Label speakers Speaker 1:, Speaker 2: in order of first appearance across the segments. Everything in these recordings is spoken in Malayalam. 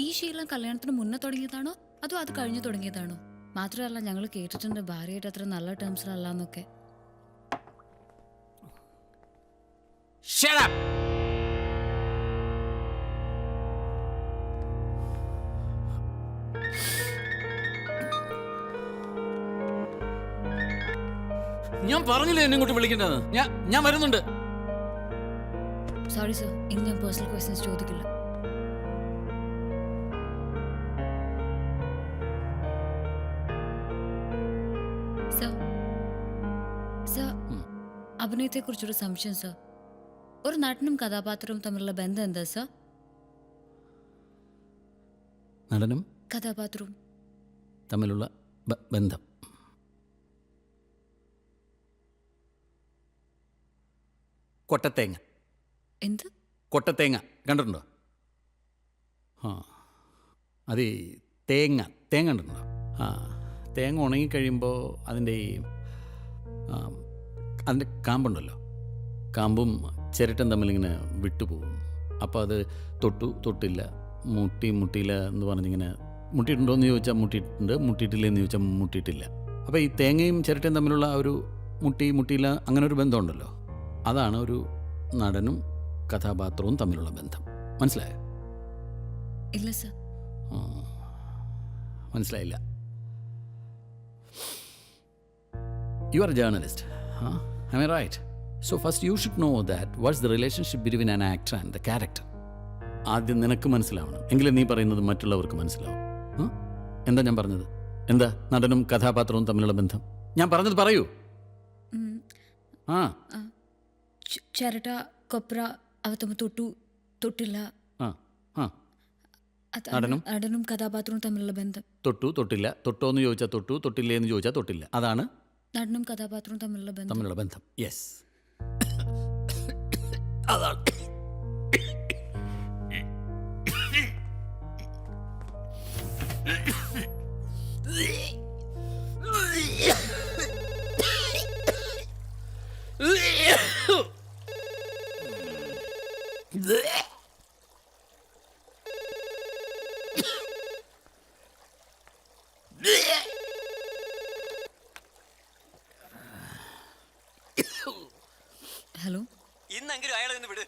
Speaker 1: ഈ ശീലം കല്യാണത്തിന് മുന്നേ തുടങ്ങിയതാണോ അതോ അത് കഴിഞ്ഞു തുടങ്ങിയതാണോ? മാത്രമല്ല ഞങ്ങൾ കേട്ടിട്ടുണ്ട് ഭാര്യയായിട്ട് അത്ര നല്ല ടേംസിലല്ലാന്നൊക്കെ.
Speaker 2: Shut up! ഞാൻ പറഞ്ഞില്ലേ എന്നെ ഇങ്ങോട്ട് വിളിക്കേണ്ടത്. ഞാൻ വരുന്നുണ്ട്.
Speaker 1: സോറി സർ, ഇനി ഞാൻ പേഴ്സണൽ ക്വസ്റ്റ്യൻസ് ചോദിക്കില്ല. സർ, അഭിനയത്തെ കുറിച്ചൊരു സംശയം സർ. ഒരു നടനും കഥാപാത്രവും തമ്മിലുള്ള ബന്ധം എന്താ സർ?
Speaker 2: നടനും
Speaker 1: കഥാപാത്രവും
Speaker 2: തമ്മിലുള്ള ബന്ധം കൊട്ടത്തേങ്ങ.
Speaker 1: എന്ത്?
Speaker 2: കൊട്ടത്തേങ്ങ കണ്ടിട്ടുണ്ടോ? ആ അത് തേങ്ങ കണ്ടിട്ടുണ്ടോ? ആ തേങ്ങ ഉണങ്ങിക്കഴിയുമ്പോൾ അതിൻ്റെ കാമ്പുണ്ടല്ലോ, കാമ്പും ചിരട്ടം തമ്മിലിങ്ങനെ വിട്ടുപോകും. അപ്പോൾ അത് തൊട്ടില്ല, മുട്ടിയില്ല എന്ന് പറഞ്ഞിങ്ങനെ, മുട്ടിയിട്ടുണ്ടോ എന്ന് ചോദിച്ചാൽ മുട്ടിയിട്ടുണ്ട്, മുട്ടിയിട്ടില്ലെന്ന് ചോദിച്ചാൽ മുട്ടിയിട്ടില്ല. അപ്പോൾ ഈ തേങ്ങയും ചിരട്ടയും തമ്മിലുള്ള ഒരു മുട്ടിയില്ല അങ്ങനെ ഒരു ബന്ധമുണ്ടല്ലോ, അതാണ് ഒരു നടനും കഥാപാത്രവും തമ്മിലുള്ള ബന്ധം. മനസ്സിലായോ?
Speaker 1: ഇല്ല സർ.
Speaker 2: മനസ്സിലായില്ല. You are a journalist, huh? Am I right? So first you should know that what's the relationship between an actor and the character. ആദ്യം നിനക്ക് മനസ്സിലാവണം, എങ്കിലും നീ പറയുന്നത് മറ്റുള്ളവർക്ക് മനസ്സിലാവും. എന്താ ഞാൻ പറഞ്ഞത്? എന്താ നടനും കഥാപാത്രവും തമ്മിലുള്ള ബന്ധം? ഞാൻ പറഞ്ഞത് പറയൂ.
Speaker 1: ചിരട്ട, കൊപ്ര അവ തമ്മിൽ തൊട്ടില്ല. നടനും കഥാപാത്രവും തമ്മിലുള്ള ബന്ധം.
Speaker 2: തൊട്ടില്ല, തൊട്ടോ എന്ന് ചോദിച്ചാൽ തൊട്ടു, തൊട്ടില്ലേ എന്ന് ചോദിച്ചാൽ തൊട്ടില്ല. അതാണ്
Speaker 1: നടനും കഥാപാത്രവും തമ്മിലുള്ള
Speaker 2: ബന്ധം. യെസ്, അതാണ്.
Speaker 1: ഹലോ,
Speaker 3: ഇന്നെങ്കിലും അയാളെ നിന്ന് വിട്.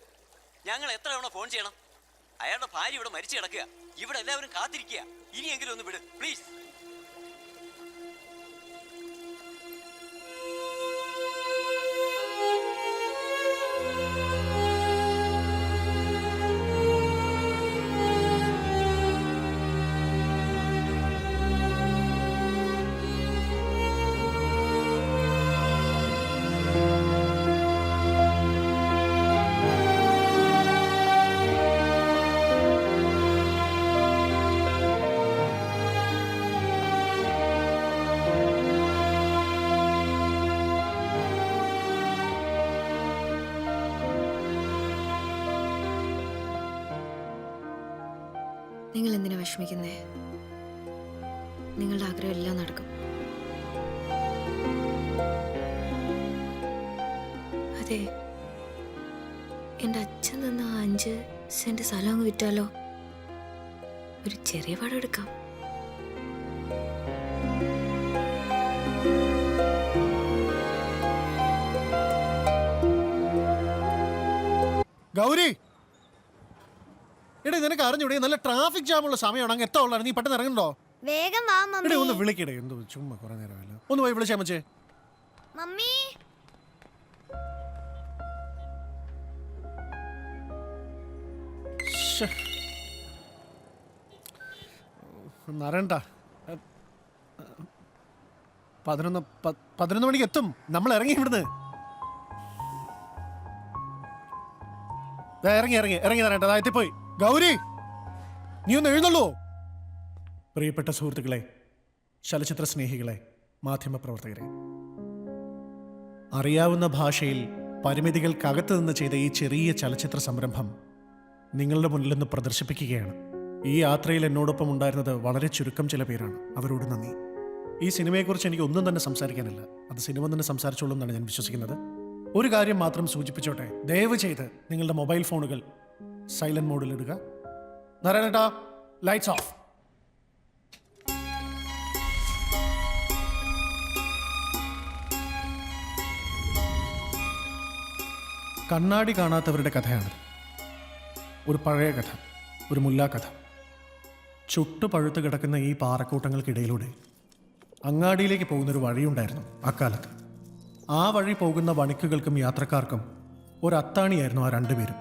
Speaker 3: ഞങ്ങൾ എത്ര തവണ ഫോൺ ചെയ്യണം? അയാളുടെ ഭാര്യ ഇവിടെ മരിച്ചു കിടക്കുക, ഇവിടെ എല്ലാവരും കാത്തിരിക്കുക. ഇനിയെങ്കിലും ഒന്ന് വിട് പ്ലീസ്.
Speaker 4: നിങ്ങൾ എന്തിനാ വിഷമിക്കുന്നേ? നിങ്ങളുടെ ആഗ്രഹം എല്ലാം നടക്കും. അതെ, എൻ്റെ അച്ഛൻ തന്ന 5 സെന്റ് സ്ഥലം അങ്ങ് വിറ്റാലോ? ഒരു ചെറിയ പടം എടുക്കാം.
Speaker 5: ഗൗരി, എടേ നിനക്ക് അറിഞ്ഞൂടെ നല്ല ട്രാഫിക് ജാമുള്ള സമയമാണ്, അങ്ങ് എത്താവുള്ളതാണ്. നീ പെട്ടെന്ന് ഇറങ്ങണ്ടോ?
Speaker 6: വേഗം വാ മമ്മി.
Speaker 5: ഒന്ന് വിളിക്കടേ, എന്തോ ചുമ്മാ കുറെ നേരമല്ല. ഒന്ന് പോയി വിളിച്ചാ മച്ചേ.
Speaker 6: മമ്മി,
Speaker 5: അറിയണ്ട, 11 മണിക്ക് എത്തും. നമ്മൾ ഇറങ്ങി ഇവിടുന്ന്. ഇറങ്ങി തരേണ്ട, എത്തിപ്പോയി. ഗൗരി, നീ ഒന്ന് എഴുന്നള്ളൂ. പ്രിയപ്പെട്ട സുഹൃത്തുക്കളെ, ചലച്ചിത്ര സ്നേഹികളെ, മാധ്യമപ്രവർത്തകരെ, അറിയാവുന്ന ഭാഷയിൽ പരിമിതികൾക്കകത്ത് നിന്ന് ചെയ്ത ഈ ചെറിയ ചലച്ചിത്ര സംരംഭം നിങ്ങളുടെ മുന്നിൽ നിന്ന് പ്രദർശിപ്പിക്കുകയാണ്. ഈ യാത്രയിൽ എന്നോടൊപ്പം ഉണ്ടായിരുന്നത് വളരെ ചുരുക്കം ചില പേരാണ്. അവരോട് നന്ദി. ഈ സിനിമയെക്കുറിച്ച് എനിക്ക് ഒന്നും തന്നെ സംസാരിക്കാനില്ല. അത് സിനിമ തന്നെ സംസാരിച്ചോളൂ എന്നാണ് ഞാൻ വിശ്വസിക്കുന്നത്. ഒരു കാര്യം മാത്രം സൂചിപ്പിച്ചോട്ടെ, ദയവ് ചെയ്ത് നിങ്ങളുടെ മൊബൈൽ ഫോണുകൾ സൈലന്റ് മോഡിൽ ഇടുക. നാരായണേട്ടാ, ലൈറ്റ്സ് ഓഫ്. കണ്ണാടി കാണാത്തവരുടെ കഥയാണിത്. ഒരു പഴയ കഥ, ഒരു മുല്ലാക്കഥ. ചുട്ടു പഴുത്ത് കിടക്കുന്ന ഈ പാറക്കൂട്ടങ്ങൾക്കിടയിലൂടെ അങ്ങാടിയിലേക്ക് പോകുന്നൊരു വഴിയുണ്ടായിരുന്നു അക്കാലത്ത്. ആ വഴി പോകുന്ന വണിക്കുകൾക്കും യാത്രക്കാർക്കും ഒരത്താണിയായിരുന്നു ആ രണ്ടുപേരും.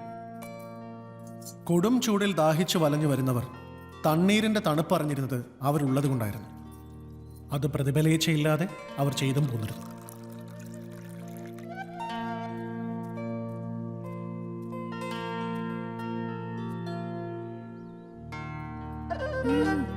Speaker 5: കൊടും ചൂടിൽ ദാഹിച്ചു വലഞ്ഞു വരുന്നവർ തണ്ണീരിൻ്റെ തണുപ്പറിഞ്ഞിരുന്നത് അവരുള്ളത് കൊണ്ടായിരുന്നു. അത് പ്രതിഫലേച്ഛയില്ലാതെ അവർ ചെയ്തും പോന്നിരുന്നു.
Speaker 1: ഉം.